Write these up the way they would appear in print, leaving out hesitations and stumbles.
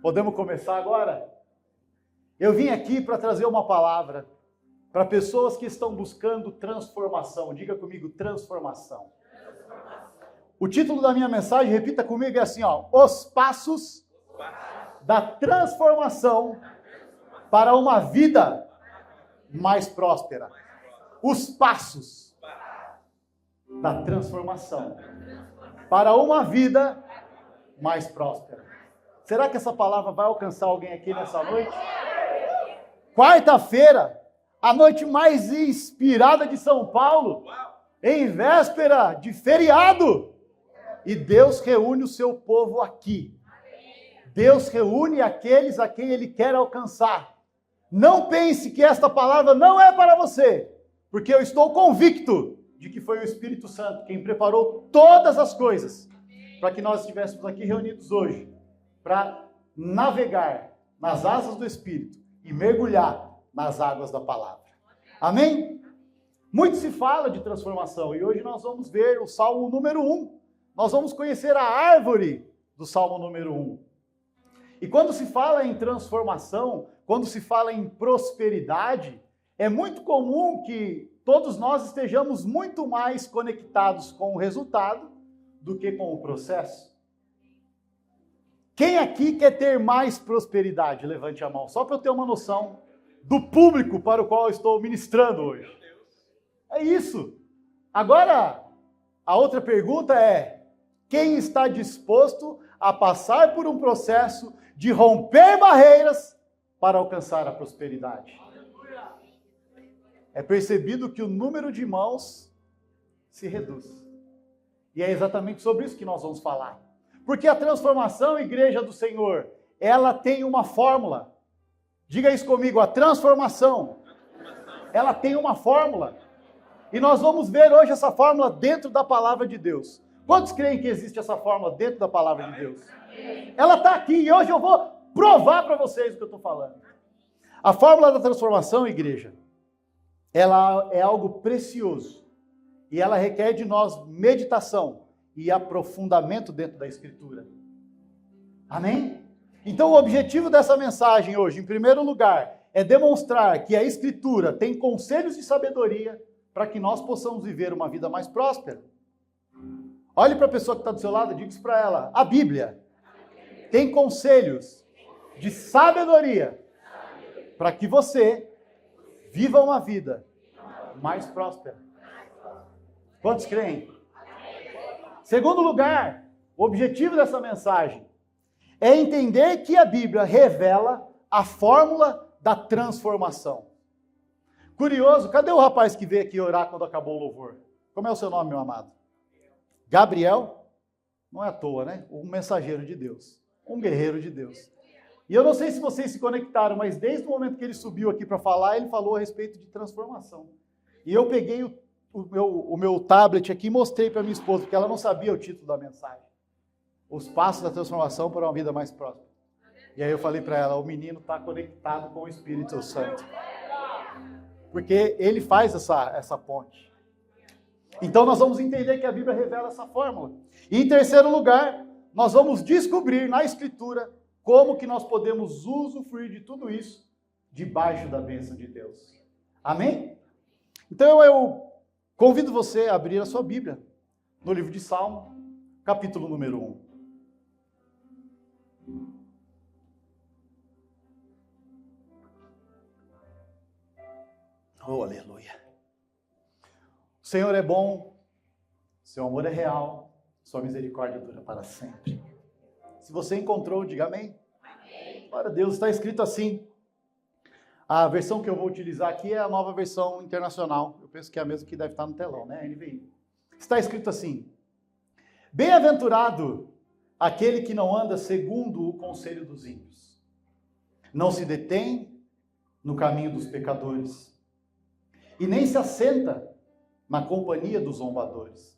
Podemos começar agora? Eu vim aqui para trazer uma palavra para pessoas que estão buscando transformação. Diga comigo, transformação. O título da minha mensagem, repita comigo, é assim, ó: Os passos da transformação para uma vida mais próspera. Os passos da transformação para uma vida mais próspera. Será que essa palavra vai alcançar alguém aqui nessa noite? Quarta-feira, a noite mais inspirada de São Paulo, em véspera de feriado. E Deus reúne o seu povo aqui. Deus reúne aqueles a quem Ele quer alcançar. Não pense que esta palavra não é para você, porque eu estou convicto de que foi o Espírito Santo quem preparou todas as coisas para que nós estivéssemos aqui reunidos hoje, para navegar nas asas do Espírito e mergulhar nas águas da palavra. Amém? Muito se fala de transformação e hoje nós vamos ver o Salmo número 1. Nós vamos conhecer a árvore do Salmo número 1. E quando se fala em transformação, quando se fala em prosperidade, é muito comum que todos nós estejamos muito mais conectados com o resultado do que com o processo. Quem aqui quer ter mais prosperidade? Levante a mão, só para eu ter uma noção do público para o qual eu estou ministrando hoje. É isso. Agora, a outra pergunta é: quem está disposto a passar por um processo de romper barreiras para alcançar a prosperidade? É percebido que o número de mãos se reduz. E é exatamente sobre isso que nós vamos falar. Porque a transformação, igreja do Senhor, ela tem uma fórmula. Diga isso comigo, a transformação, ela tem uma fórmula. E nós vamos ver hoje essa fórmula dentro da palavra de Deus. Quantos creem que existe essa fórmula dentro da palavra de Deus? Ela está aqui e hoje eu vou provar para vocês o que eu estou falando. A fórmula da transformação, igreja, ela é algo precioso. E ela requer de nós meditação e aprofundamento dentro da Escritura. Amém? Então o objetivo dessa mensagem hoje, em primeiro lugar, é demonstrar que a Escritura tem conselhos de sabedoria para que nós possamos viver uma vida mais próspera. Olhe para a pessoa que está do seu lado e diga isso para ela: a Bíblia tem conselhos de sabedoria para que você viva uma vida mais próspera. Quantos creem? Segundo lugar, o objetivo dessa mensagem é entender que a Bíblia revela a fórmula da transformação. Curioso, cadê o rapaz que veio aqui orar quando acabou o louvor? Como é o seu nome, meu amado? Gabriel? Não é à toa, né? Um mensageiro de Deus, um guerreiro de Deus. E eu não sei se vocês se conectaram, mas desde o momento que ele subiu aqui para falar, ele falou a respeito de transformação. E eu peguei o meu tablet aqui e mostrei para minha esposa, porque ela não sabia o título da mensagem. Os passos da transformação para uma vida mais próspera. E aí eu falei para ela: o menino está conectado com o Espírito Santo. Porque ele faz essa ponte. Então nós vamos entender que a Bíblia revela essa fórmula. E em terceiro lugar, nós vamos descobrir na Escritura como que nós podemos usufruir de tudo isso debaixo da bênção de Deus. Amém? Então eu convido você a abrir a sua Bíblia no livro de Salmo, capítulo número 1. Oh, aleluia. O Senhor é bom, seu amor é real, sua misericórdia dura para sempre. Se você encontrou, diga amém. Amém. Glória a Deus, está escrito assim. A versão que eu vou utilizar aqui é a nova versão internacional. Eu penso que é a mesma que deve estar no telão, né? NVI. Está escrito assim: bem-aventurado aquele que não anda segundo o conselho dos ímpios, não se detém no caminho dos pecadores, e nem se assenta na companhia dos zombadores.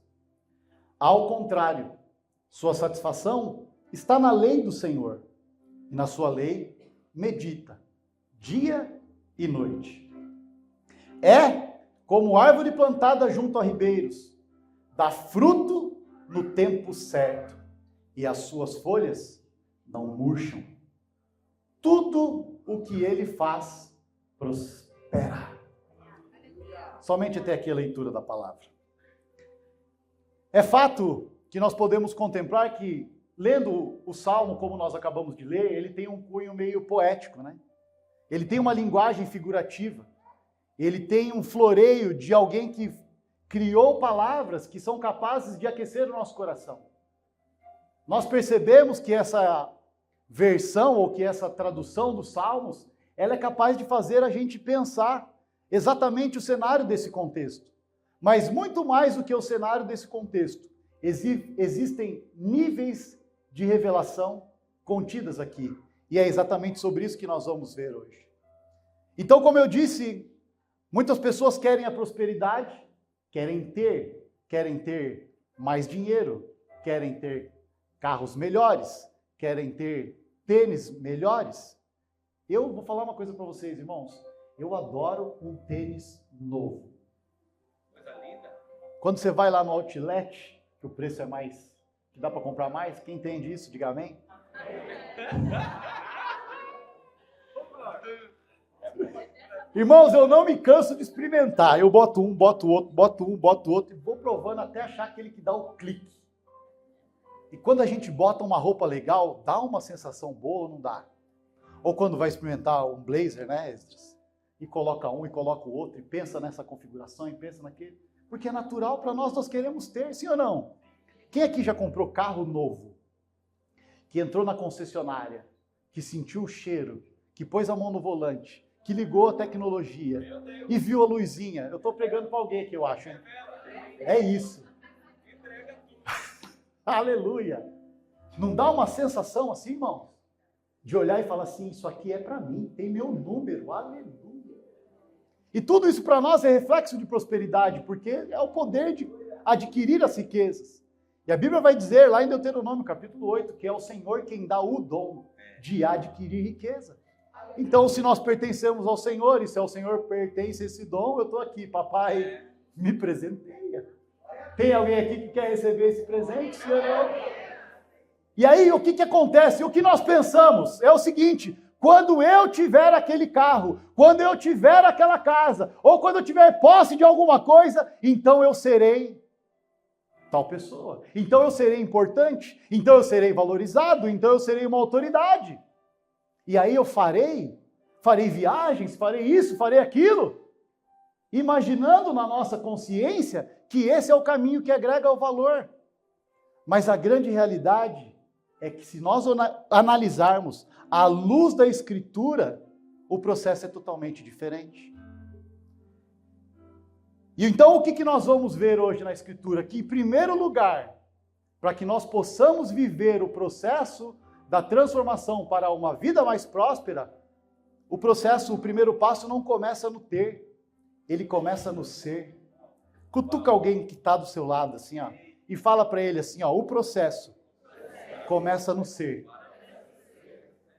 Ao contrário, sua satisfação está na lei do Senhor, e na sua lei medita, dia e noite. É como árvore plantada junto a ribeiros, dá fruto no tempo certo, e as suas folhas não murcham. tudo o que ele faz prospera. Somente até aqui a leitura da palavra. É fato que nós podemos contemplar que, lendo o Salmo, como nós acabamos de ler, ele tem um cunho meio poético, né? Ele tem uma linguagem figurativa. Ele tem um floreio de alguém que criou palavras que são capazes de aquecer o nosso coração. Nós percebemos que essa versão, ou que essa tradução dos Salmos, ela é capaz de fazer a gente pensar exatamente o cenário desse contexto. Mas muito mais do que o cenário desse contexto, existem níveis de revelação contidas aqui. E é exatamente sobre isso que nós vamos ver hoje. Então, como eu disse, muitas pessoas querem a prosperidade, querem ter mais dinheiro, querem ter carros melhores, querem ter tênis melhores. Eu vou falar uma coisa para vocês, irmãos. Eu adoro um tênis novo. Coisa linda. Quando você vai lá no outlet, que o preço é mais, que dá para comprar mais, quem entende isso, diga amém. Irmãos, eu não me canso de experimentar. Eu boto um, boto outro, boto um, boto outro e vou provando até achar aquele que dá o clique. E quando a gente bota uma roupa legal, dá uma sensação boa ou não dá? Ou quando vai experimentar um blazer, né, Esdras? E coloca um e coloca o outro, e pensa nessa configuração, e pensa naquele. Porque é natural para nós, nós queremos ter, sim ou não? Quem aqui já comprou carro novo? Que entrou na concessionária, que sentiu o cheiro, que pôs a mão no volante, que ligou a tecnologia e viu a luzinha. Eu estou pregando para alguém aqui, eu acho. Hein? É isso. Aleluia. Não dá uma sensação assim, irmãos? De olhar e falar assim, isso aqui é para mim, tem meu número, aleluia. E tudo isso para nós é reflexo de prosperidade, porque é o poder de adquirir as riquezas. E a Bíblia vai dizer lá em Deuteronômio, capítulo 8, que é o Senhor quem dá o dom de adquirir riqueza. Então, se nós pertencemos ao Senhor, e se ao Senhor pertence esse dom, eu estou aqui, papai, me presenteia. Tem alguém aqui que quer receber esse presente, senhor? E aí, o que acontece? O que nós pensamos é o seguinte: quando eu tiver aquele carro, quando eu tiver aquela casa, ou quando eu tiver posse de alguma coisa, então eu serei tal pessoa. Então eu serei importante, então eu serei valorizado, então eu serei uma autoridade. E aí eu farei viagens, farei isso, farei aquilo, imaginando na nossa consciência que esse é o caminho que agrega o valor. Mas a grande realidade é que se nós analisarmos à luz da Escritura, o processo é totalmente diferente. E então o que nós vamos ver hoje na Escritura? Que, em primeiro lugar, para que nós possamos viver o processo da transformação para uma vida mais próspera, o primeiro passo não começa no ter, ele começa no ser. Cutuca alguém que está do seu lado assim, ó, e fala para ele assim, ó, o processo começa no ser.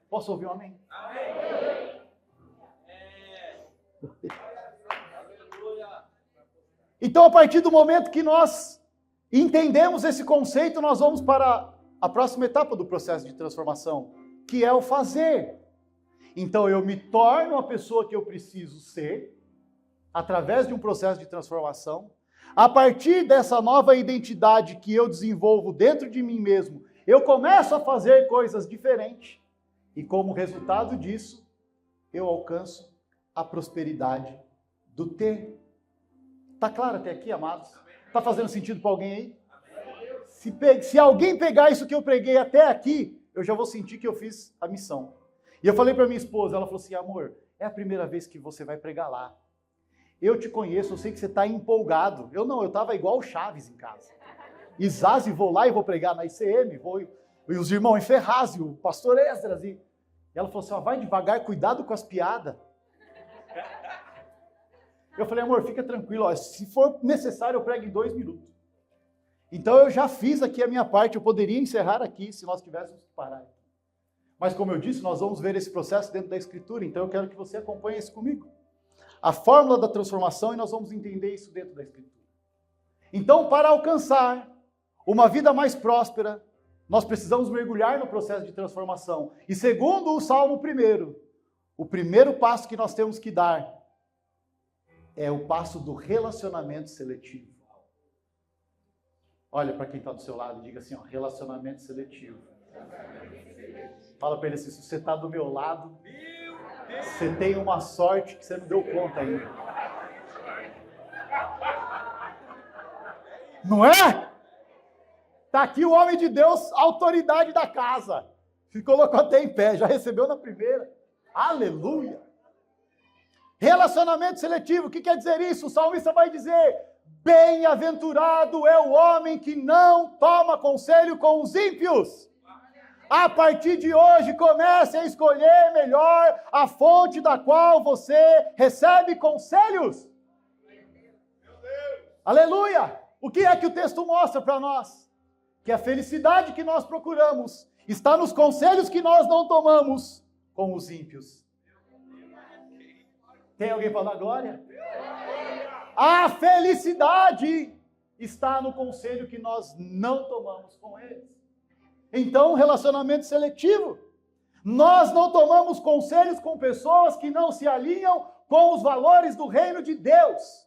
Posso ouvir um amém? Amém. Então, a partir do momento que nós entendemos esse conceito, nós vamos para a próxima etapa do processo de transformação, que é o fazer. Então, eu me torno a pessoa que eu preciso ser, através de um processo de transformação. A partir dessa nova identidade que eu desenvolvo dentro de mim mesmo, eu começo a fazer coisas diferentes. E como resultado disso, eu alcanço a prosperidade do ter. Está claro até aqui, amados? Está fazendo sentido para alguém aí? Se alguém pegar isso que eu preguei até aqui, eu já vou sentir que eu fiz a missão. E eu falei para minha esposa, ela falou assim, amor, é a primeira vez que você vai pregar lá. Eu te conheço, eu sei que você está empolgado. Eu estava igual o Chaves em casa. Isazi, vou lá e vou pregar na ICM, e os irmãos em Ferraz, e o pastor Esdras. E ela falou assim, vai devagar, cuidado com as piadas. Eu falei, amor, fica tranquilo, ó, se for necessário eu prego em 2 minutos. Então eu já fiz aqui a minha parte, eu poderia encerrar aqui se nós tivéssemos que parar. Mas como eu disse, nós vamos ver esse processo dentro da Escritura, então eu quero que você acompanhe isso comigo. A fórmula da transformação, e nós vamos entender isso dentro da Escritura. Então, para alcançar uma vida mais próspera, nós precisamos mergulhar no processo de transformação. E segundo o Salmo 1, o primeiro passo que nós temos que dar é o passo do relacionamento seletivo. Olha para quem está do seu lado e diga assim, ó, relacionamento seletivo. Fala para ele assim, se você está do meu lado, você tem uma sorte que você não deu conta ainda. Não é? Está aqui o homem de Deus, autoridade da casa. Se colocou até em pé, já recebeu na primeira. Aleluia! Relacionamento seletivo, o que quer dizer isso? O salmista vai dizer, bem-aventurado é o homem que não toma conselho com os ímpios. A partir de hoje, comece a escolher melhor a fonte da qual você recebe conselhos. Aleluia! O que é que o texto mostra para nós? Que a felicidade que nós procuramos está nos conselhos que nós não tomamos com os ímpios. Tem alguém para dar glória? A felicidade está no conselho que nós não tomamos com eles. Então, relacionamento seletivo. Nós não tomamos conselhos com pessoas que não se alinham com os valores do reino de Deus.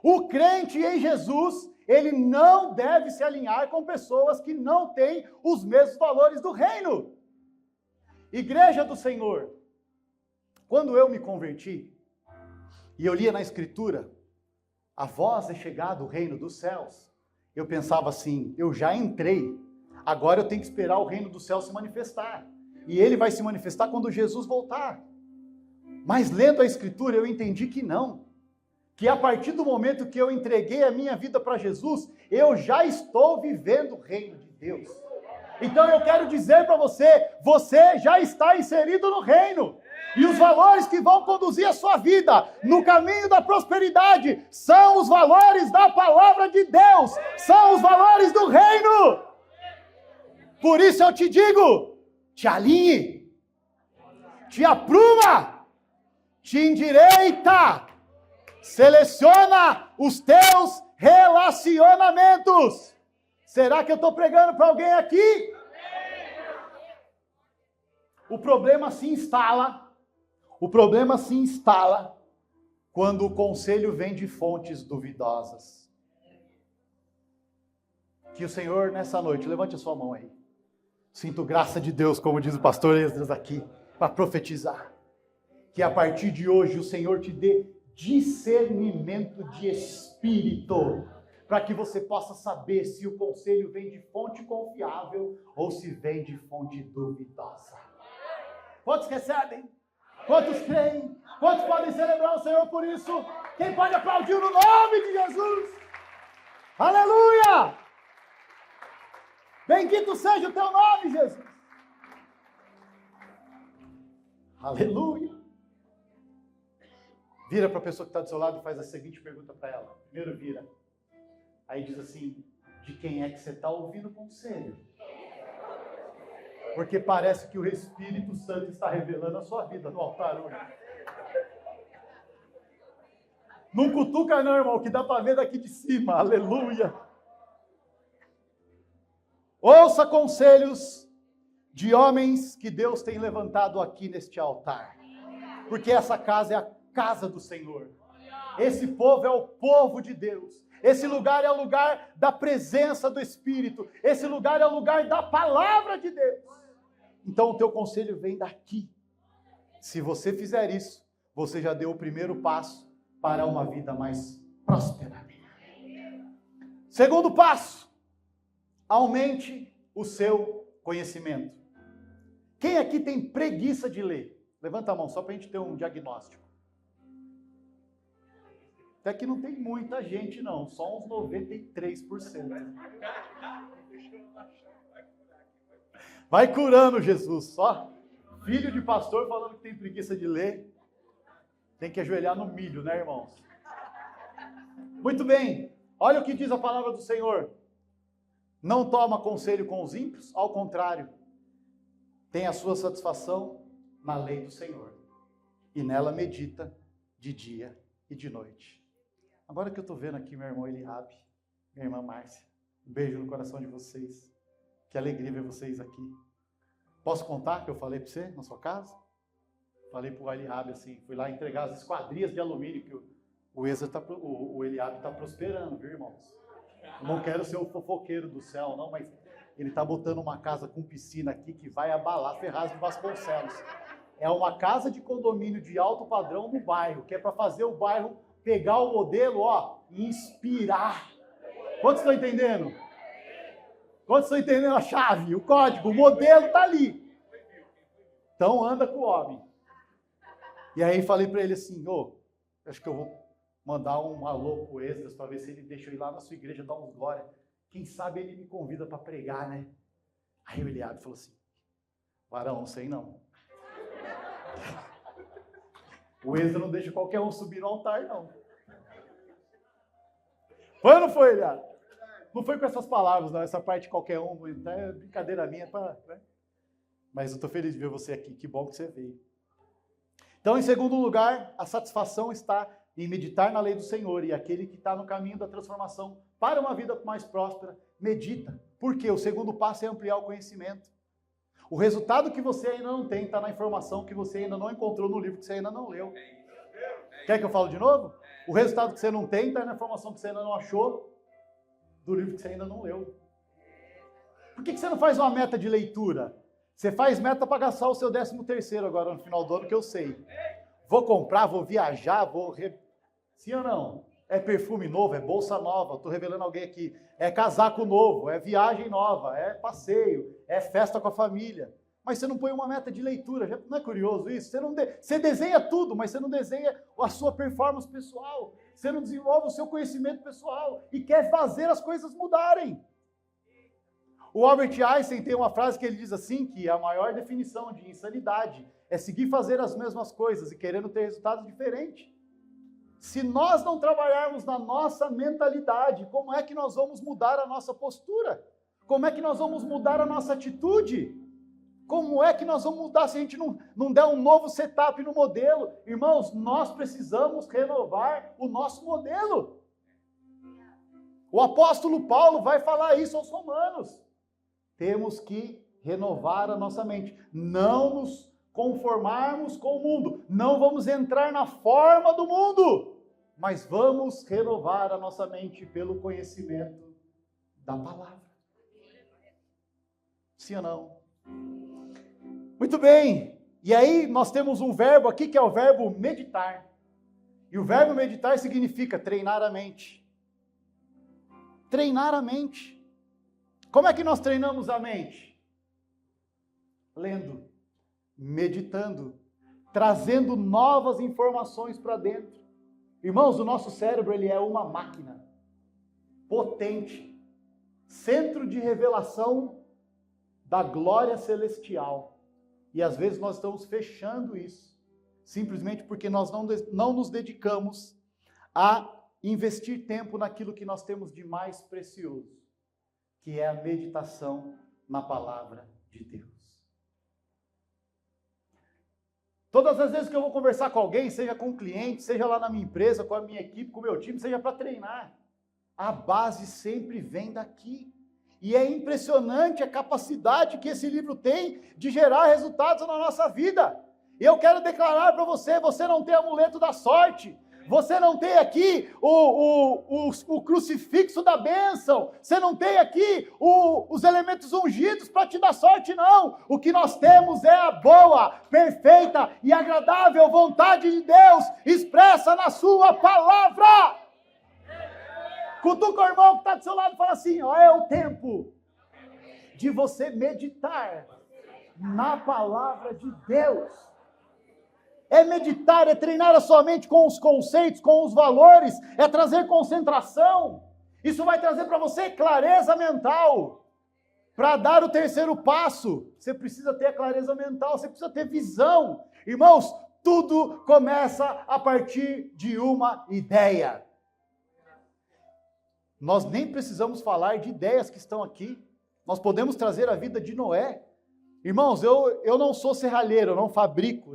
O crente em Jesus, ele não deve se alinhar com pessoas que não têm os mesmos valores do reino. Igreja do Senhor, quando eu me converti, e eu lia na Escritura, a vós é chegado o reino dos céus, eu pensava assim, eu já entrei, agora eu tenho que esperar o reino dos céus se manifestar. E ele vai se manifestar quando Jesus voltar. Mas lendo a Escritura, eu entendi que não. Que a partir do momento que eu entreguei a minha vida para Jesus, eu já estou vivendo o reino de Deus. Então eu quero dizer para você, você já está inserido no reino. E os valores que vão conduzir a sua vida no caminho da prosperidade são os valores da palavra de Deus, são os valores do reino. Por isso eu te digo, te alinhe, te apruma, te endireita, seleciona os teus relacionamentos. Será que eu estou pregando para alguém aqui? O problema se instala quando o conselho vem de fontes duvidosas. Que o Senhor, nessa noite, levante a sua mão aí. Sinto graça de Deus, como diz o pastor Esdras aqui, para profetizar. Que a partir de hoje o Senhor te dê discernimento de espírito, para que você possa saber se o conselho vem de fonte confiável ou se vem de fonte duvidosa. Quantos recebem? Quantos creem? Quantos podem celebrar o Senhor por isso? Quem pode aplaudir no nome de Jesus? Aleluia! Bendito seja o teu nome, Jesus. Aleluia! Vira para a pessoa que está do seu lado e faz a seguinte pergunta para ela. Primeiro vira. Aí diz assim, de quem é que você está ouvindo conselho? Porque parece que o Espírito Santo está revelando a sua vida no altar hoje. Não cutuca não, irmão, que dá para ver daqui de cima. Aleluia! Ouça conselhos de homens que Deus tem levantado aqui neste altar. Porque essa casa é a casa do Senhor. Esse povo é o povo de Deus. Esse lugar é o lugar da presença do Espírito. Esse lugar é o lugar da palavra de Deus. Então o teu conselho vem daqui. Se você fizer isso, você já deu o primeiro passo para uma vida mais próspera. Segundo passo, aumente o seu conhecimento. Quem aqui tem preguiça de ler? Levanta a mão, só para a gente ter um diagnóstico. Até que não tem muita gente não, só uns 93%. Vai curando, Jesus, só. Filho de pastor falando que tem preguiça de ler. Tem que ajoelhar no milho, né, irmãos? Muito bem, olha o que diz a palavra do Senhor. Não toma conselho com os ímpios, ao contrário. Tem a sua satisfação na lei do Senhor. E nela medita de dia e de noite. Agora que eu estou vendo aqui meu irmão Eliabe, minha irmã Márcia, um beijo no coração de vocês. Que alegria ver vocês aqui. Posso contar que eu falei para você na sua casa? Falei para o Eliabe assim, fui lá entregar as esquadrias de alumínio que o Eliabe está prosperando, viu, irmãos? Eu não quero ser o fofoqueiro do céu, não, mas ele está botando uma casa com piscina aqui que vai abalar Ferraz de Vasconcelos. É uma casa de condomínio de alto padrão no bairro, que é para fazer o bairro pegar o modelo, ó, e inspirar. Quantos estão entendendo? Quantos estão entendendo a chave, o código, o modelo está ali. Então anda com o homem. E aí falei para ele assim, acho que eu vou mandar um alô pro Esdras para ver se ele deixa eu ir lá na sua igreja dar uns glória. Quem sabe ele me convida para pregar, né? Aí o Eliabe falou assim, varão, não sei não. O Esdras não deixa qualquer um subir no altar, não. Foi ou não foi, Eliabe? Não foi com essas palavras, não. Essa parte de qualquer um, é brincadeira minha. Né? Mas eu estou feliz de ver você aqui. Que bom que você veio. Então, em segundo lugar, a satisfação está em meditar na lei do Senhor. E aquele que está no caminho da transformação para uma vida mais próspera, medita. Por quê? O segundo passo é ampliar o conhecimento. O resultado que você ainda não tem está na informação que você ainda não encontrou no livro que você ainda não leu. Quer que eu fale de novo? O resultado que você não tem está na informação que você ainda não achou do livro que você ainda não leu. Por que você não faz uma meta de leitura? Você faz meta para gastar o seu 13º agora no final do ano, que eu sei. Vou comprar, vou viajar, Sim ou não? É perfume novo, é bolsa nova, estou revelando alguém aqui. É casaco novo, é viagem nova, é passeio, é festa com a família. Mas você não põe uma meta de leitura, não é curioso isso? Você desenha tudo, mas você não desenha a sua performance pessoal. Você não desenvolve o seu conhecimento pessoal e quer fazer as coisas mudarem. O Albert Einstein tem uma frase que ele diz assim, que a maior definição de insanidade é seguir fazer as mesmas coisas e querendo ter resultados diferentes. Se nós não trabalharmos na nossa mentalidade, como é que nós vamos mudar a nossa postura? Como é que nós vamos mudar a nossa atitude? Como é que nós vamos mudar se a gente não der um novo setup no modelo? Irmãos, nós precisamos renovar o nosso modelo. O apóstolo Paulo vai falar isso aos romanos. Temos que renovar a nossa mente. Não nos conformarmos com o mundo. Não vamos entrar na forma do mundo. Mas vamos renovar a nossa mente pelo conhecimento da palavra. Sim ou não? Muito bem. E aí nós temos um verbo aqui que é o verbo meditar. E o verbo meditar significa treinar a mente. Treinar a mente. Como é que nós treinamos a mente? Lendo, meditando, trazendo novas informações para dentro. Irmãos, o nosso cérebro ele é uma máquina potente, centro de revelação da glória celestial. E às vezes nós estamos fechando isso, simplesmente porque nós não nos dedicamos a investir tempo naquilo que nós temos de mais precioso, que é a meditação na palavra de Deus. Todas as vezes que eu vou conversar com alguém, seja com um cliente, seja lá na minha empresa, com a minha equipe, com o meu time, seja para treinar, a base sempre vem daqui. E é impressionante a capacidade que esse livro tem de gerar resultados na nossa vida. Eu quero declarar para você, você não tem amuleto da sorte. Você não tem aqui o crucifixo da bênção. Você não tem aqui os elementos ungidos para te dar sorte, não. O que nós temos é a boa, perfeita e agradável vontade de Deus expressa na sua palavra. Cutuca o irmão que está do seu lado e fala assim, ó, é o tempo de você meditar na palavra de Deus. É meditar, é treinar a sua mente com os conceitos, com os valores, é trazer concentração. Isso vai trazer para você clareza mental. Para dar o terceiro passo, você precisa ter a clareza mental, você precisa ter visão. Irmãos, tudo começa a partir de uma ideia. Nós nem precisamos falar de ideias que estão aqui. Nós podemos trazer a vida de Noé. Irmãos, eu não sou serralheiro, eu não fabrico,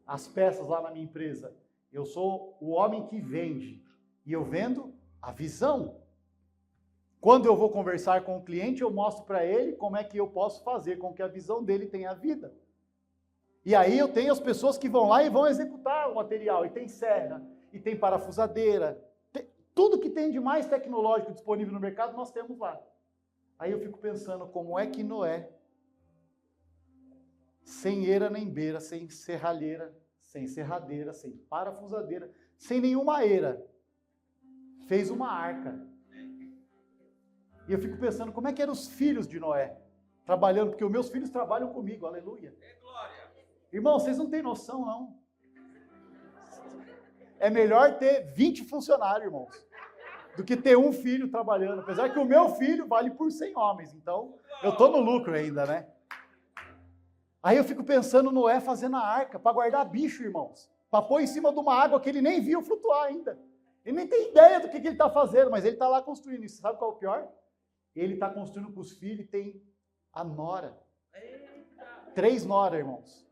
as peças lá na minha empresa. Eu sou o homem que vende. E eu vendo a visão. Quando eu vou conversar com o cliente, eu mostro para ele como é que eu posso fazer com que a visão dele tenha vida. E aí eu tenho as pessoas que vão lá e vão executar o material. E tem serra, e tem parafusadeira. Tudo que tem de mais tecnológico disponível no mercado, nós temos lá. Aí eu fico pensando como é que Noé, sem eira nem beira, sem serralheira, sem serradeira, sem parafusadeira, sem nenhuma eira, fez uma arca. E eu fico pensando como é que eram os filhos de Noé, trabalhando, porque os meus filhos trabalham comigo, aleluia. Irmão, vocês não têm noção, não. É melhor ter 20 funcionários, irmãos, do que ter um filho trabalhando. Apesar que o meu filho vale por 100 homens, então eu estou no lucro ainda, né? Aí eu fico pensando no Noé fazendo a arca para guardar bicho, irmãos. Para pôr em cima de uma água que ele nem viu flutuar ainda. Ele nem tem ideia do que ele está fazendo, mas ele está lá construindo isso. Sabe qual é o pior? Ele está construindo com os filhos e tem a nora. 3 noras, irmãos.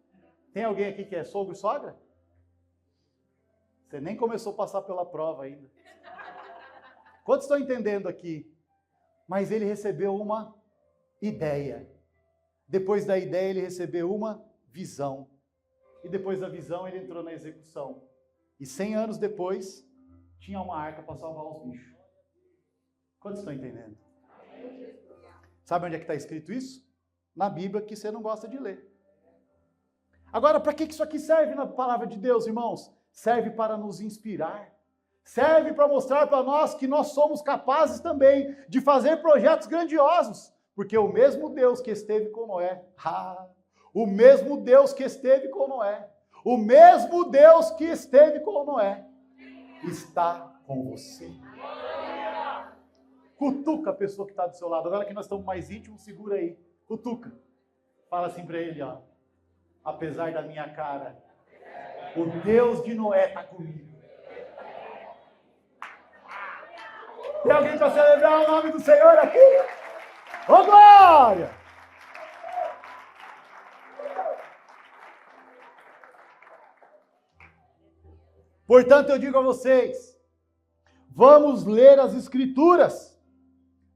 Tem alguém aqui que é sogro e sogra? Você nem começou a passar pela prova ainda. Quantos estão entendendo aqui? Mas ele recebeu uma ideia. Depois da ideia, ele recebeu uma visão. E depois da visão, ele entrou na execução. E 100 anos depois, tinha uma arca para salvar os bichos. Quantos estão entendendo? Sabe onde é que está escrito isso? Na Bíblia, que você não gosta de ler. Agora, para que isso aqui serve na palavra de Deus, irmãos? Serve para nos inspirar. Serve para mostrar para nós que nós somos capazes também de fazer projetos grandiosos. Porque o mesmo Deus que esteve com Noé, o mesmo Deus que esteve com Noé, o mesmo Deus que esteve com Noé, está com você. Cutuca a pessoa que está do seu lado. Agora que nós estamos mais íntimos, segura aí. Cutuca. Fala assim para ele, ó. Apesar da minha cara, o Deus de Noé está comigo. Tem alguém para celebrar o nome do Senhor aqui? Ô, glória! Portanto, eu digo a vocês, vamos ler as Escrituras,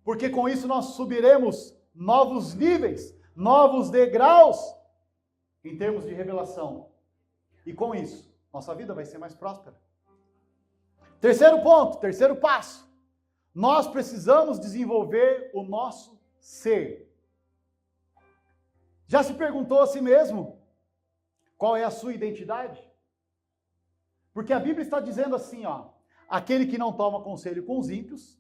porque com isso nós subiremos novos níveis, novos degraus em termos de revelação. E com isso, nossa vida vai ser mais próspera. Terceiro ponto, terceiro passo. Nós precisamos desenvolver o nosso ser. Já se perguntou a si mesmo qual é a sua identidade? Porque a Bíblia está dizendo assim, ó, aquele que não toma conselho com os ímpios,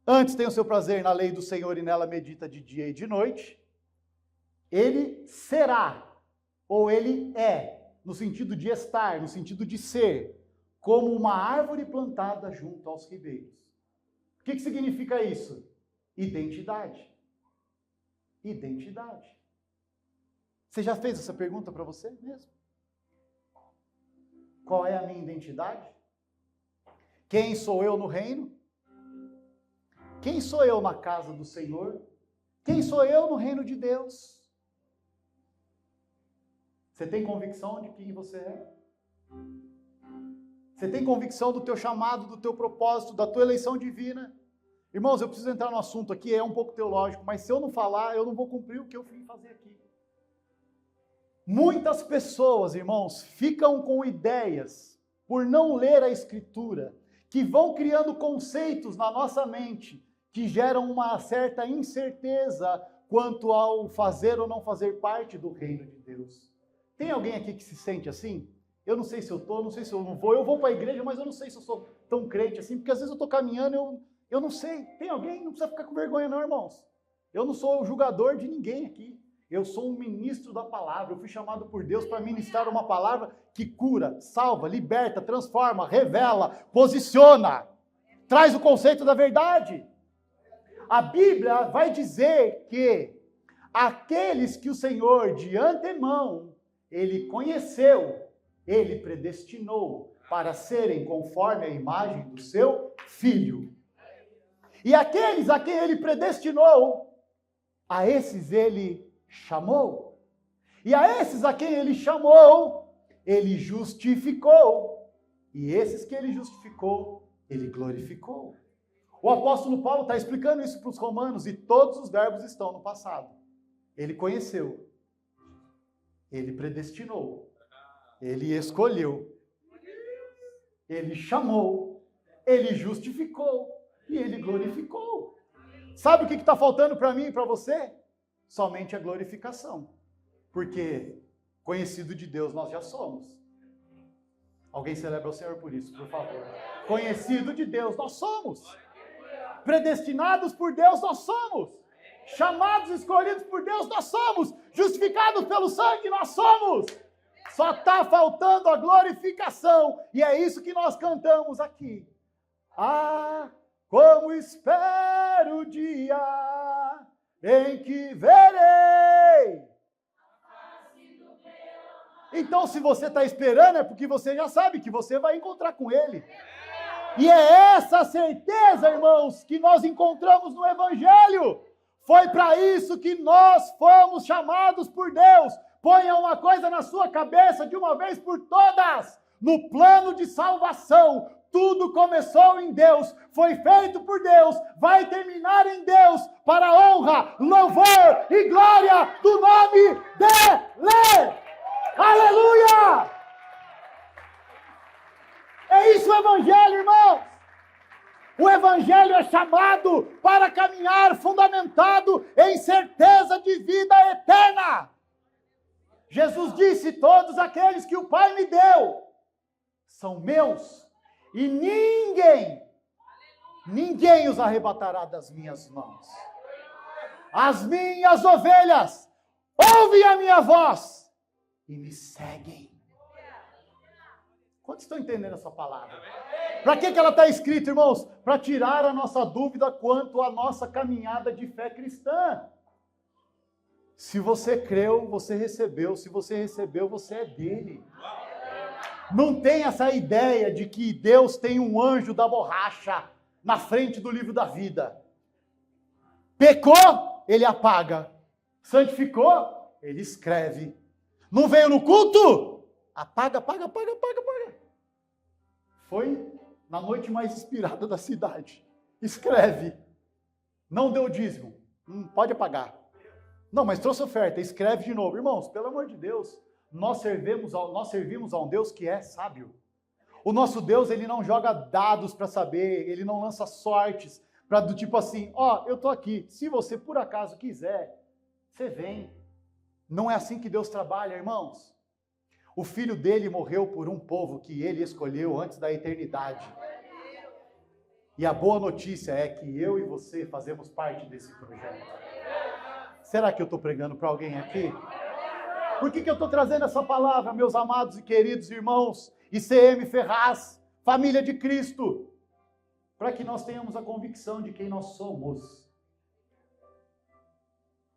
antes tem o seu prazer na lei do Senhor e nela medita de dia e de noite, ele será, ou ele é, no sentido de estar, no sentido de ser, como uma árvore plantada junto aos ribeiros. O que significa isso? Identidade. Identidade. Você já fez essa pergunta para você mesmo? Qual é a minha identidade? Quem sou eu no reino? Quem sou eu na casa do Senhor? Quem sou eu no reino de Deus? Você tem convicção de quem você é? Você tem convicção do teu chamado, do teu propósito, da tua eleição divina? Irmãos, eu preciso entrar no assunto aqui, é um pouco teológico, mas se eu não falar, eu não vou cumprir o que eu vim fazer aqui. Muitas pessoas, irmãos, ficam com ideias, por não ler a Escritura, que vão criando conceitos na nossa mente, que geram uma certa incerteza quanto ao fazer ou não fazer parte do reino de Deus. Tem alguém aqui que se sente assim? Eu não sei se eu estou, não sei se eu não vou. Eu vou para a igreja, mas eu não sei se eu sou tão crente assim, porque às vezes eu estou caminhando, eu não sei. Tem alguém? Não precisa ficar com vergonha não, irmãos. Eu não sou o julgador de ninguém aqui. Eu sou um ministro da palavra. Eu fui chamado por Deus para ministrar uma palavra que cura, salva, liberta, transforma, revela, posiciona, traz o conceito da verdade. A Bíblia vai dizer que aqueles que o Senhor de antemão, Ele conheceu, Ele predestinou para serem conforme a imagem do seu Filho. E aqueles a quem Ele predestinou, a esses Ele chamou. E a esses a quem Ele chamou, Ele justificou. E esses que Ele justificou, Ele glorificou. O apóstolo Paulo está explicando isso para os romanos e todos os verbos estão no passado. Ele conheceu, ele predestinou, ele escolheu, ele chamou, ele justificou e ele glorificou. Sabe o que está faltando para mim e para você? Somente a glorificação. Porque conhecido de Deus nós já somos. Alguém celebra o Senhor por isso, por favor. Conhecido de Deus nós somos. Predestinados por Deus nós somos. Chamados, escolhidos por Deus nós somos. Justificados pelo sangue nós somos. Só está faltando a glorificação. E é isso que nós cantamos aqui. Ah, como espero o dia em que verei. Então, se você está esperando, é porque você já sabe que você vai encontrar com Ele. E é essa certeza, irmãos, que nós encontramos no Evangelho. Foi para isso que nós fomos chamados por Deus. Ponha uma coisa na sua cabeça de uma vez por todas. No plano de salvação, tudo começou em Deus, foi feito por Deus, vai terminar em Deus, para a honra, louvor e glória do nome dEle. Aleluia! É isso o Evangelho, irmãos. O Evangelho é chamado para caminhar fundamentado em certeza de vida eterna. Jesus disse, todos aqueles que o Pai me deu, são meus, e ninguém os arrebatará das minhas mãos. As minhas ovelhas ouvem a minha voz e me seguem. Quantos estão entendendo essa palavra? Para que ela está escrita, irmãos? Para tirar a nossa dúvida quanto à nossa caminhada de fé cristã. Se você creu, você recebeu. Se você recebeu, você é dele. Não tem essa ideia de que Deus tem um anjo da borracha na frente do livro da vida. Pecou, ele apaga. Santificou, ele escreve. Não veio no culto? Apaga. Foi na noite mais inspirada da cidade. Escreve. Não deu dízimo. Pode apagar. Não, mas trouxe oferta. Escreve de novo. Irmãos, pelo amor de Deus, nós servimos a um Deus que é sábio. O nosso Deus, ele não joga dados para saber, ele não lança sortes para do tipo assim, eu estou aqui. Se você por acaso quiser, você vem. Não é assim que Deus trabalha, irmãos. O filho dele morreu por um povo que ele escolheu antes da eternidade. E a boa notícia é que eu e você fazemos parte desse projeto. Será que eu estou pregando para alguém aqui? Por que eu estou trazendo essa palavra, meus amados e queridos irmãos, ICM Ferraz, família de Cristo? Para que nós tenhamos a convicção de quem nós somos.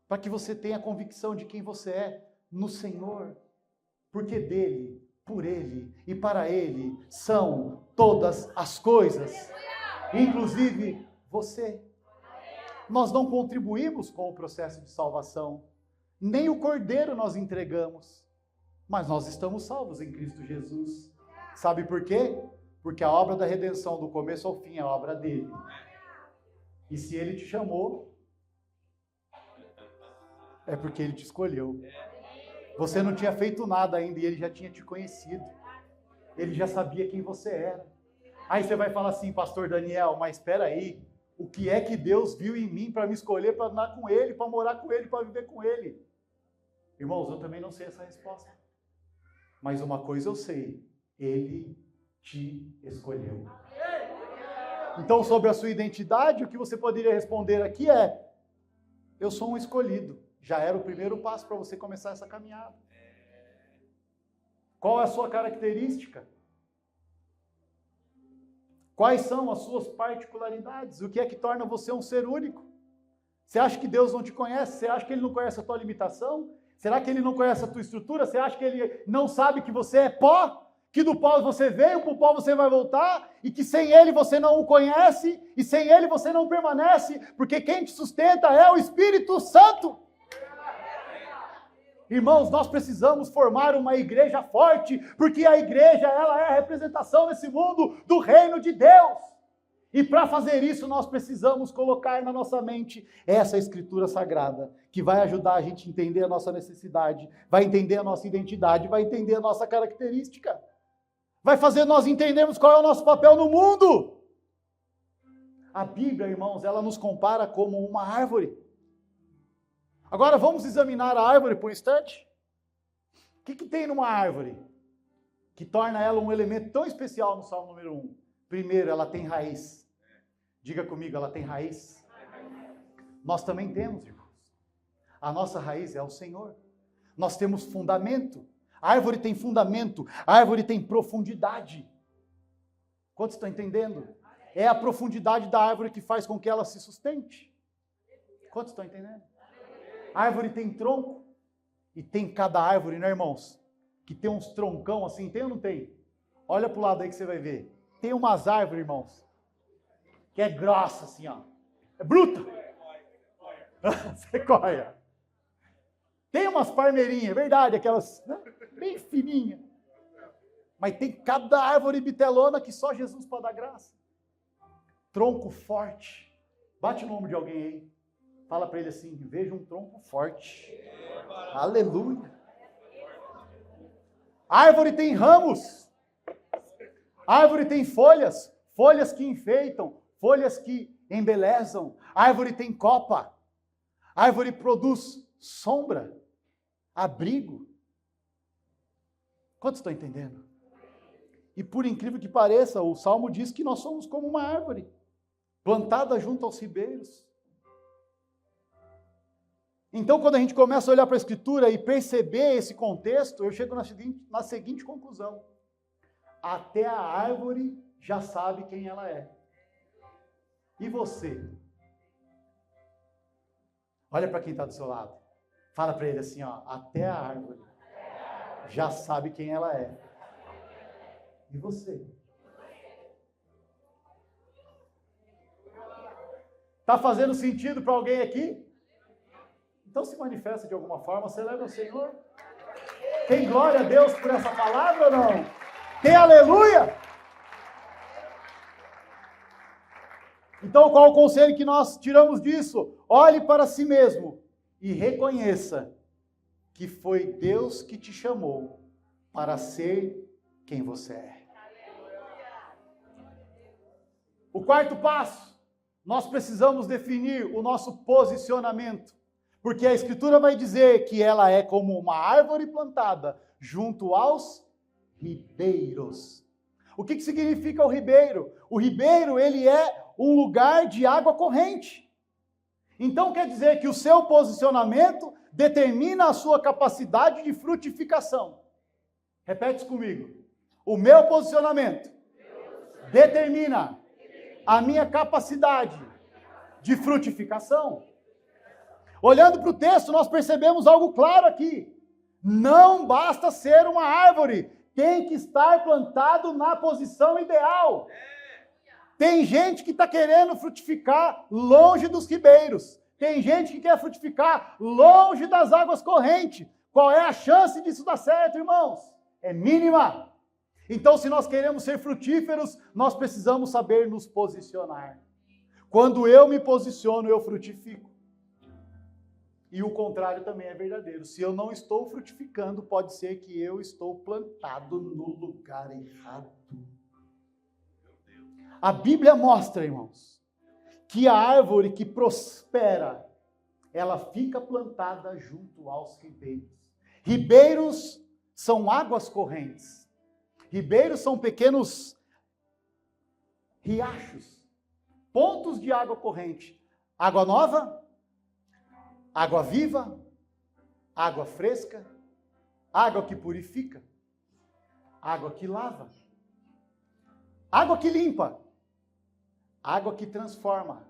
Para que você tenha a convicção de quem você é no Senhor. Porque dele, por ele e para ele são todas as coisas. Inclusive você. Nós não contribuímos com o processo de salvação. Nem o Cordeiro nós entregamos. Mas nós estamos salvos em Cristo Jesus. Sabe por quê? Porque a obra da redenção, do começo ao fim, é a obra dele. E se ele te chamou, é porque ele te escolheu. Você não tinha feito nada ainda e ele já tinha te conhecido. Ele já sabia quem você era. Aí você vai falar assim, pastor Daniel, mas espera aí. O que é que Deus viu em mim para me escolher, para andar com ele, para morar com ele, para viver com ele? Irmãos, eu também não sei essa resposta. Mas uma coisa eu sei. Ele te escolheu. Então, sobre a sua identidade, o que você poderia responder aqui é: eu sou um escolhido. Já era o primeiro passo para você começar essa caminhada. Qual é a sua característica? Quais são as suas particularidades? O que é que torna você um ser único? Você acha que Deus não te conhece? Você acha que Ele não conhece a tua limitação? Será que Ele não conhece a tua estrutura? Você acha que Ele não sabe que você é pó? Que do pó você veio, para o pó você vai voltar? E que sem Ele você não o conhece? E sem Ele você não permanece? Porque quem te sustenta é o Espírito Santo. Irmãos, nós precisamos formar uma igreja forte, porque a igreja, ela é a representação nesse mundo do reino de Deus. E para fazer isso, nós precisamos colocar na nossa mente essa escritura sagrada, que vai ajudar a gente a entender a nossa necessidade, vai entender a nossa identidade, vai entender a nossa característica. Vai fazer nós entendermos qual é o nosso papel no mundo. A Bíblia, irmãos, ela nos compara como uma árvore. Agora vamos examinar a árvore por um instante? O que tem numa árvore que torna ela um elemento tão especial no Salmo número 1? Primeiro, ela tem raiz. Diga comigo, ela tem raiz. Nós também temos, irmãos. A nossa raiz é o Senhor. Nós temos fundamento. A árvore tem fundamento. A árvore tem profundidade. Quantos estão entendendo? É a profundidade da árvore que faz com que ela se sustente. Quantos estão entendendo? A árvore tem tronco. E tem cada árvore, né, irmãos? Que tem uns troncão assim, tem ou não tem? Olha para o lado aí que você vai ver. Tem umas árvores, irmãos, que é grossa assim, ó. É bruta. Sequoia. Tem umas palmeirinhas, é verdade, aquelas, né, bem fininhas. Mas tem cada árvore bitelona que só Jesus pode dar graça. Tronco forte. Bate o nome de alguém aí. Fala para ele assim, veja um tronco forte. Aleluia. A árvore tem ramos. A árvore tem folhas. Folhas que enfeitam. Folhas que embelezam. A árvore tem copa. A árvore produz sombra. Abrigo. Quantos estão entendendo? E por incrível que pareça, o Salmo diz que nós somos como uma árvore. Plantada junto aos ribeiros. Então, quando a gente começa a olhar para a Escritura e perceber esse contexto, eu chego na seguinte conclusão. Até a árvore já sabe quem ela é. E você? Olha para quem está do seu lado. Fala para ele assim, ó, até a árvore já sabe quem ela é. E você? Está fazendo sentido para alguém aqui? Então se manifesta de alguma forma, celebra o Senhor. Tem glória a Deus por essa palavra ou não? Tem aleluia? Então qual o conselho que nós tiramos disso? Olhe para si mesmo e reconheça que foi Deus que te chamou para ser quem você é. O quarto passo, nós precisamos definir o nosso posicionamento. Porque a Escritura vai dizer que ela é como uma árvore plantada junto aos ribeiros. O que significa o ribeiro? O ribeiro, ele é um lugar de água corrente. Então quer dizer que o seu posicionamento determina a sua capacidade de frutificação. Repete isso comigo. O meu posicionamento determina a minha capacidade de frutificação. Olhando para o texto, nós percebemos algo claro aqui. Não basta ser uma árvore, tem que estar plantado na posição ideal. Tem gente que está querendo frutificar longe dos ribeiros. Tem gente que quer frutificar longe das águas correntes. Qual é a chance disso dar certo, irmãos? É mínima. Então, se nós queremos ser frutíferos, nós precisamos saber nos posicionar. Quando eu me posiciono, eu frutifico. E o contrário também é verdadeiro. Se eu não estou frutificando, pode ser que eu estou plantado no lugar errado. A Bíblia mostra, irmãos, que a árvore que prospera, ela fica plantada junto aos ribeiros. Ribeiros são águas correntes. Ribeiros são pequenos riachos, pontos de água corrente. Água nova, água viva, água fresca, água que purifica, água que lava, água que limpa, água que transforma,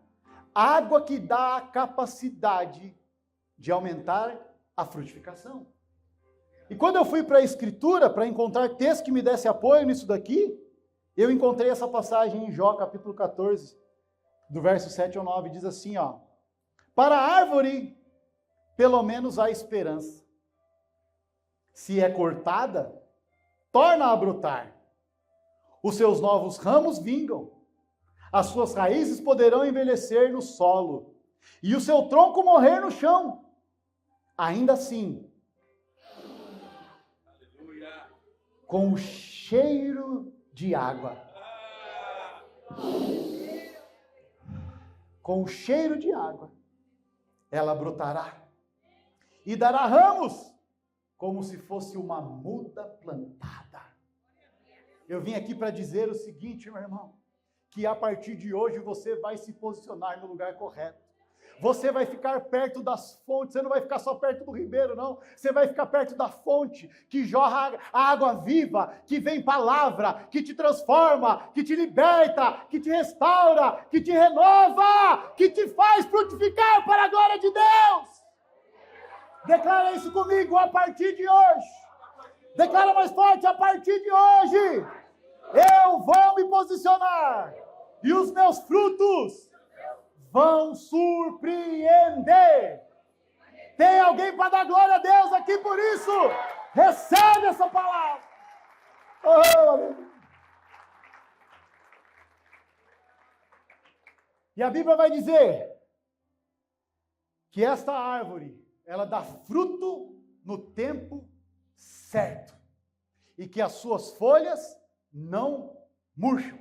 água que dá a capacidade de aumentar a frutificação. E quando eu fui para a Escritura, para encontrar texto que me desse apoio nisso daqui, eu encontrei essa passagem em Jó, capítulo 14, do verso 7 ao 9, diz assim, ó, para a árvore, pelo menos há esperança. Se é cortada, torna a brotar. Os seus novos ramos vingam. As suas raízes poderão envelhecer no solo, e o seu tronco morrer no chão. Ainda assim, Aleluia. com o cheiro de água, com o cheiro de água, ela brotará e dará ramos, como se fosse uma muda plantada. Eu vim aqui para dizer o seguinte, meu irmão, que a partir de hoje você vai se posicionar no lugar correto. Você vai ficar perto das fontes, você não vai ficar só perto do ribeiro, não. Você vai ficar perto da fonte que jorra a água viva, que vem palavra, que te transforma, que te liberta, que te restaura, que te renova, que te faz frutificar para a glória de Deus. Declara isso comigo a partir de hoje. Declara mais forte, a partir de hoje. Eu vou me posicionar e os meus frutos vão surpreender. Tem alguém para dar glória a Deus aqui por isso? Recebe essa palavra. Oh, e a Bíblia vai dizer que esta árvore, ela dá fruto no tempo certo e que as suas folhas não murcham.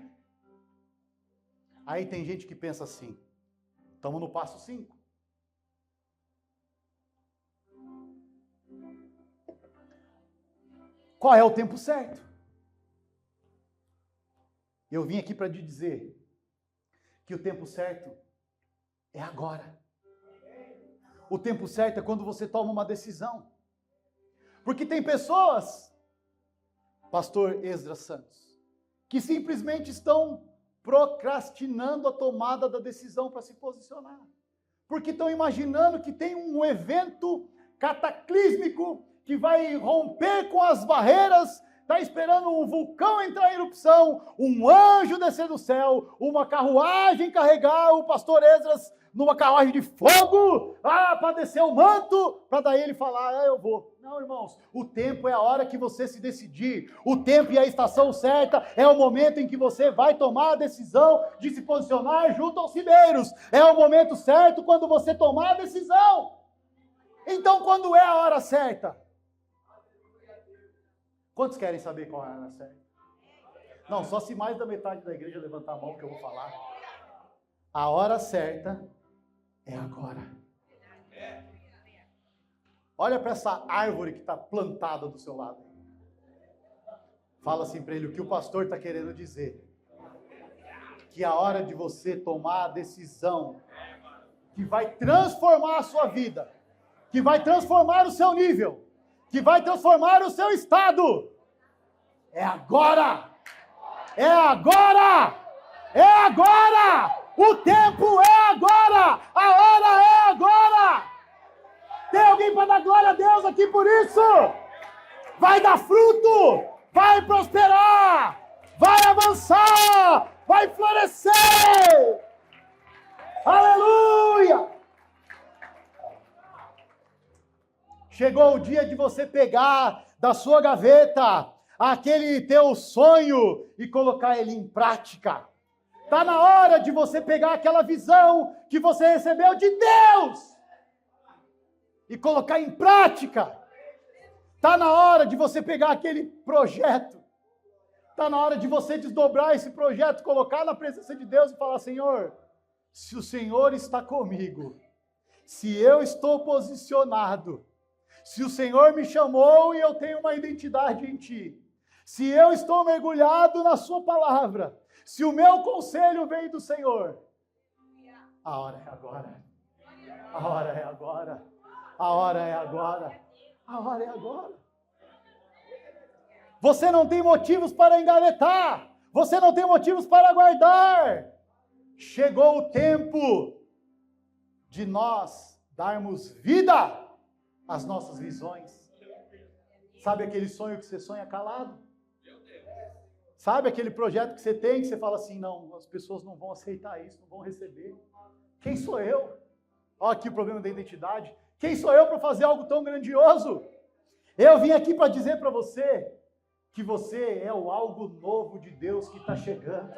Aí tem gente que pensa assim, estamos no passo 5. Qual é o tempo certo? Eu vim aqui para te dizer que o tempo certo é agora. O tempo certo é quando você toma uma decisão. Porque tem pessoas, pastor Esdras Santos, que simplesmente estão procrastinando a tomada da decisão para se posicionar. Porque estão imaginando que tem um evento cataclísmico que vai romper com as barreiras, está esperando um vulcão entrar em erupção, um anjo descer do céu, uma carruagem carregar o pastor Esdras numa carruagem de fogo, para descer o manto, para daí ele falar, eu vou. Não, irmãos, o tempo é a hora que você se decidir, o tempo e a estação certa é o momento em que você vai tomar a decisão de se posicionar junto aos ribeiros, é o momento certo quando você tomar a decisão. Então, quando é a hora certa? Quantos querem saber qual é a hora certa? Não, só se mais da metade da igreja levantar a mão que eu vou falar. A hora certa é agora. Olha para essa árvore que está plantada do seu lado. Fala assim para ele o que o pastor está querendo dizer. Que a hora de você tomar a decisão que vai transformar a sua vida, que vai transformar o seu nível, que vai transformar o seu estado, é agora! É agora! É agora! O tempo é agora! A hora é agora! Tem alguém para dar glória a Deus aqui por isso? Vai dar fruto! Vai prosperar! Vai avançar! Vai florescer! Aleluia! Chegou o dia de você pegar da sua gaveta aquele teu sonho e colocar ele em prática. Está na hora de você pegar aquela visão que você recebeu de Deus e colocar em prática. Está na hora de você pegar aquele projeto. Está na hora de você desdobrar esse projeto, colocar na presença de Deus e falar, Senhor, se o Senhor está comigo, se eu estou posicionado, se o Senhor me chamou e eu tenho uma identidade em Ti, se eu estou mergulhado na Sua palavra, se o meu conselho vem do Senhor, a hora é agora. A hora é agora. A hora é agora. A hora é agora. Você não tem motivos para engavetar. Você não tem motivos para guardar. Chegou o tempo de nós darmos vida às nossas visões. Sabe aquele sonho que você sonha calado? Sabe aquele projeto que você tem, que você fala assim, não, as pessoas não vão aceitar isso, não vão receber. Quem sou eu? Olha aqui o problema da identidade. Quem sou eu para fazer algo tão grandioso? Eu vim aqui para dizer para você que você é o algo novo de Deus que está chegando.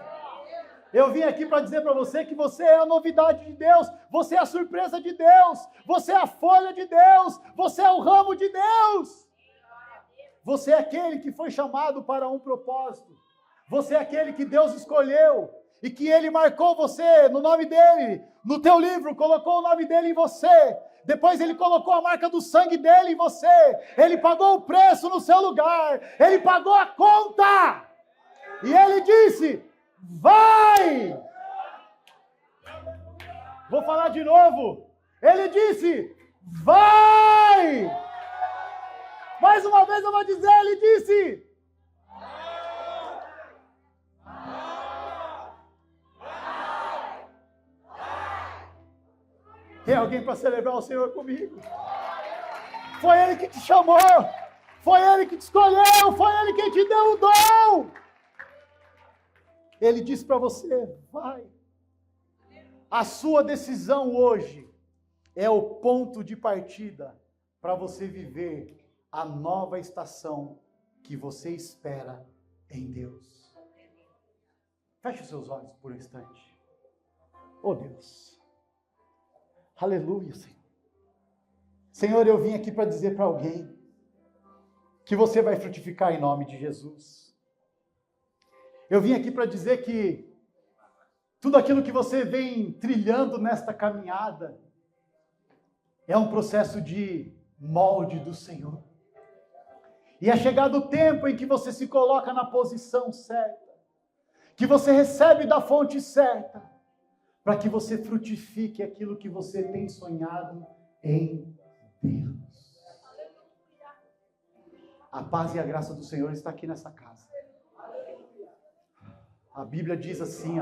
Eu vim aqui para dizer para você que você é a novidade de Deus, você é a surpresa de Deus, você é a folha de Deus, você é o ramo de Deus. Você é aquele que foi chamado para um propósito. Você é aquele que Deus escolheu e que Ele marcou você no nome dEle, no teu livro, colocou o nome dEle em você. Depois Ele colocou a marca do sangue dEle em você. Ele pagou o preço no seu lugar. Ele pagou a conta. E Ele disse: vai! Vou falar de novo. Ele disse: vai! Mais uma vez eu vou dizer, Ele disse: tem alguém para celebrar o Senhor comigo? Foi Ele que te chamou, foi Ele que te escolheu, foi Ele quem te deu o dom. Ele disse para você: vai. A sua decisão hoje é o ponto de partida para você viver a nova estação que você espera em Deus. Feche os seus olhos por um instante. Oh Deus. Aleluia, Senhor. Senhor, eu vim aqui para dizer para alguém que você vai frutificar em nome de Jesus. Eu vim aqui para dizer que tudo aquilo que você vem trilhando nesta caminhada é um processo de molde do Senhor. E é chegado o tempo em que você se coloca na posição certa, que você recebe da fonte certa, para que você frutifique aquilo que você tem sonhado em Deus. A paz e a graça do Senhor está aqui nessa casa. A Bíblia diz assim,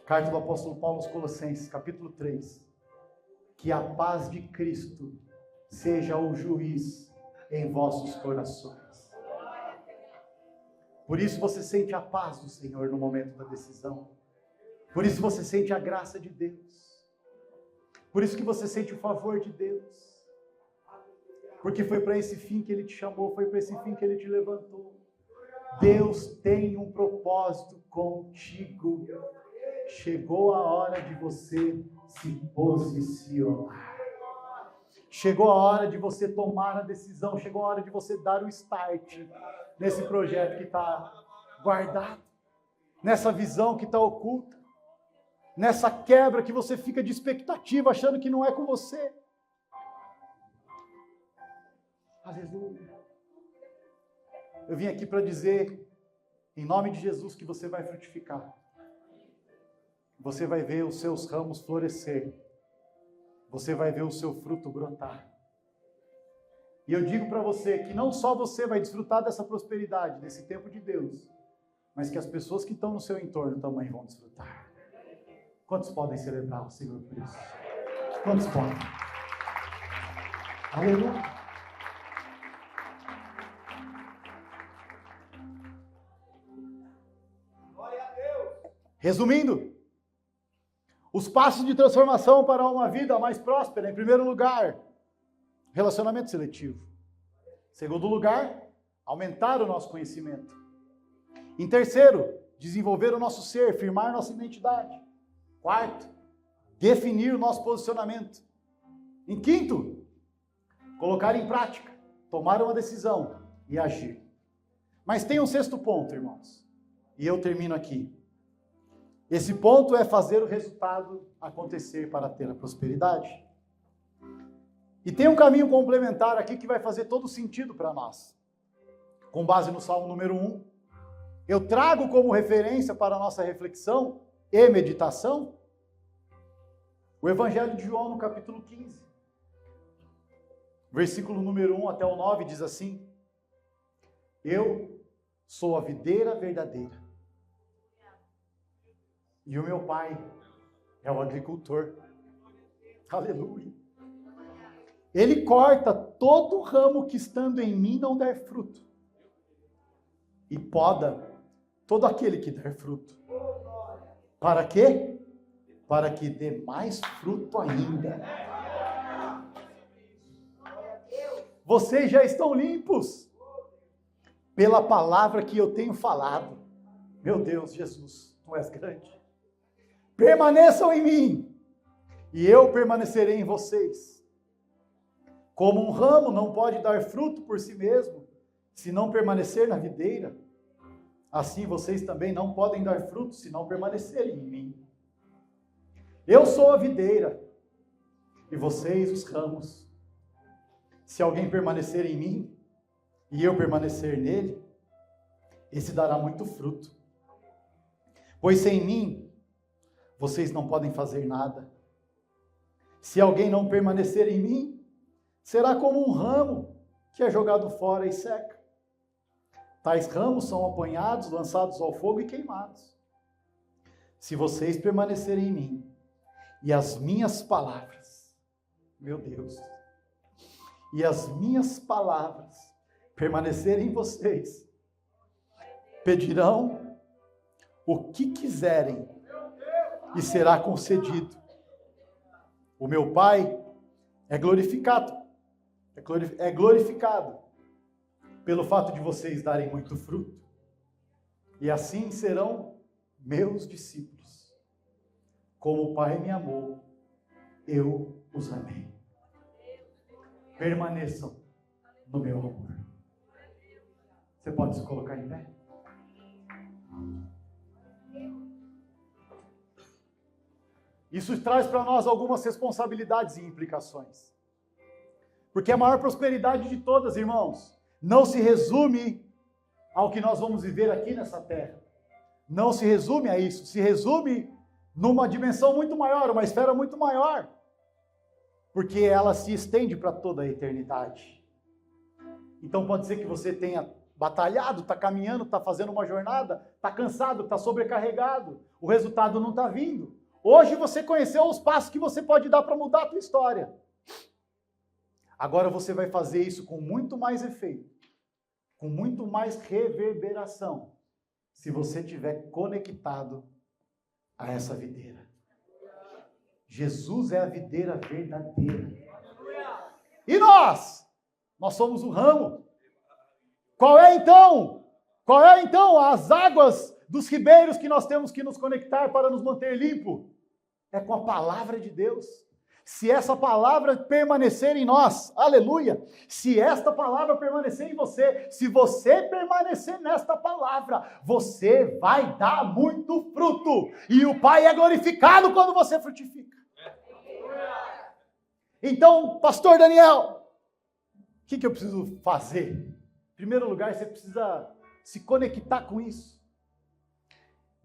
carta do apóstolo Paulo aos Colossenses, capítulo 3, que a paz de Cristo seja o juiz em vossos corações. Por isso você sente a paz do Senhor no momento da decisão. Por isso você sente a graça de Deus. Por isso que você sente o favor de Deus. Porque foi para esse fim que Ele te chamou, foi para esse fim que Ele te levantou. Deus tem um propósito contigo. Chegou a hora de você se posicionar. Chegou a hora de você tomar a decisão, chegou a hora de você dar o start nesse projeto que está guardado, nessa visão que está oculta, nessa quebra que você fica de expectativa, achando que não é com você. Aleluia. Eu vim aqui para dizer, em nome de Jesus, que você vai frutificar. Você vai ver os seus ramos florescer. Você vai ver o seu fruto brotar. E eu digo para você que não só você vai desfrutar dessa prosperidade, desse tempo de Deus, mas que as pessoas que estão no seu entorno também vão desfrutar. Quantos podem celebrar o Senhor por isso? Quantos podem? Aleluia. Glória a Deus. Resumindo, os passos de transformação para uma vida mais próspera, em primeiro lugar, relacionamento seletivo. Em segundo lugar, aumentar o nosso conhecimento. Em terceiro, desenvolver o nosso ser, firmar nossa identidade. Quarto, definir o nosso posicionamento. Em quinto, colocar em prática, tomar uma decisão e agir. Mas tem um sexto ponto, irmãos, e eu termino aqui. Esse ponto é fazer o resultado acontecer para ter a prosperidade. E tem um caminho complementar aqui que vai fazer todo sentido para nós. Com base no Salmo número 1, eu trago como referência para a nossa reflexão e meditação o Evangelho de João no capítulo 15. Versículo número 1 até o 9 diz assim: eu sou a videira verdadeira. E o meu pai é o agricultor. Aleluia. Ele corta todo ramo que estando em mim não der fruto. E poda todo aquele que der fruto. Para quê? Para que dê mais fruto ainda. Vocês já estão limpos pela palavra que eu tenho falado. Meu Deus, Jesus, Tu és grande. Permaneçam em mim, e eu permanecerei em vocês. Como um ramo não pode dar fruto por si mesmo, se não permanecer na videira, assim vocês também não podem dar fruto se não permanecerem em mim. Eu sou a videira, e vocês os ramos. Se alguém permanecer em mim, e eu permanecer nele, esse dará muito fruto. Pois sem mim, vocês não podem fazer nada. Se alguém não permanecer em mim, será como um ramo que é jogado fora e seca. Tais ramos são apanhados, lançados ao fogo e queimados. Se vocês permanecerem em mim, e as minhas palavras, meu Deus, e as minhas palavras permanecerem em vocês, pedirão o que quiserem e será concedido. O meu Pai é glorificado pelo fato de vocês darem muito fruto, e assim serão meus discípulos. Como o Pai me amou, eu os amei. Permaneçam no meu amor. Você pode se colocar em pé? Isso traz para nós algumas responsabilidades e implicações. Porque a maior prosperidade de todas, irmãos, não se resume ao que nós vamos viver aqui nessa terra. Não se resume a isso. Se resume numa dimensão muito maior, uma esfera muito maior. Porque ela se estende para toda a eternidade. Então pode ser que você tenha batalhado, está caminhando, está fazendo uma jornada, está cansado, está sobrecarregado. O resultado não está vindo. Hoje você conheceu os passos que você pode dar para mudar a tua história. Agora você vai fazer isso com muito mais efeito, com muito mais reverberação, se você estiver conectado a essa videira. Jesus é a videira verdadeira. E nós? Nós somos o ramo. Qual é então as águas dos ribeiros que nós temos que nos conectar para nos manter limpo? É com a palavra de Deus. Se essa palavra permanecer em nós, aleluia, se esta palavra permanecer em você, se você permanecer nesta palavra, você vai dar muito fruto. E o Pai é glorificado quando você frutifica. Então, pastor Daniel, o que eu preciso fazer? Em primeiro lugar, você precisa se conectar com isso.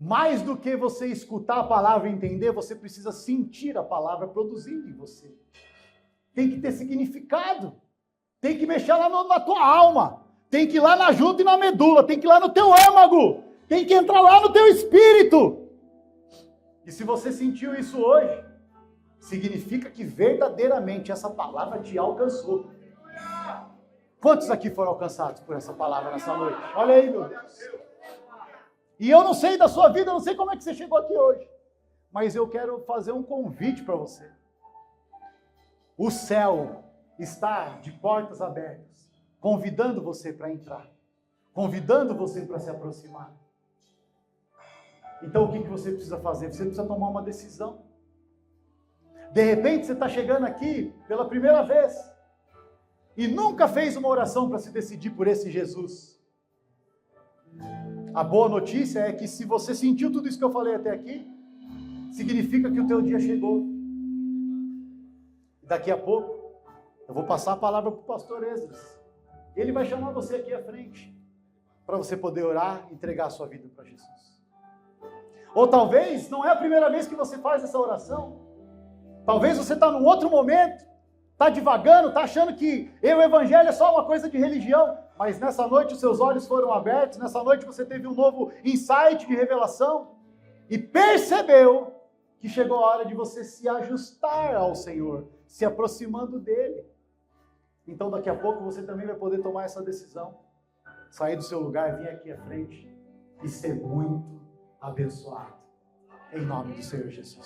Mais do que você escutar a palavra e entender, você precisa sentir a palavra produzindo em você. Tem que ter significado. Tem que mexer lá na tua alma. Tem que ir lá na junta e na medula. Tem que ir lá no teu âmago. Tem que entrar lá no teu espírito. E se você sentiu isso hoje, significa que verdadeiramente essa palavra te alcançou. Quantos aqui foram alcançados por essa palavra nessa noite? Olha aí, meu Deus. E eu não sei da sua vida, eu não sei como é que você chegou aqui hoje. Mas eu quero fazer um convite para você. O céu está de portas abertas, convidando você para entrar. Convidando você para se aproximar. Então o que você precisa fazer? Você precisa tomar uma decisão. De repente você está chegando aqui pela primeira vez. E nunca fez uma oração para se decidir por esse Jesus. A boa notícia é que se você sentiu tudo isso que eu falei até aqui, significa que o teu dia chegou. Daqui a pouco, eu vou passar a palavra para o pastor Esdras. Ele vai chamar você aqui à frente, para você poder orar e entregar a sua vida para Jesus. Ou talvez não é a primeira vez que você faz essa oração. Talvez você está num outro momento, está divagando, está achando que o evangelho é só uma coisa de religião. Mas nessa noite os seus olhos foram abertos, nessa noite você teve um novo insight de revelação e percebeu que chegou a hora de você se ajustar ao Senhor, se aproximando dele. Então daqui a pouco você também vai poder tomar essa decisão, sair do seu lugar, vir aqui à frente e ser muito abençoado. Em nome do Senhor Jesus.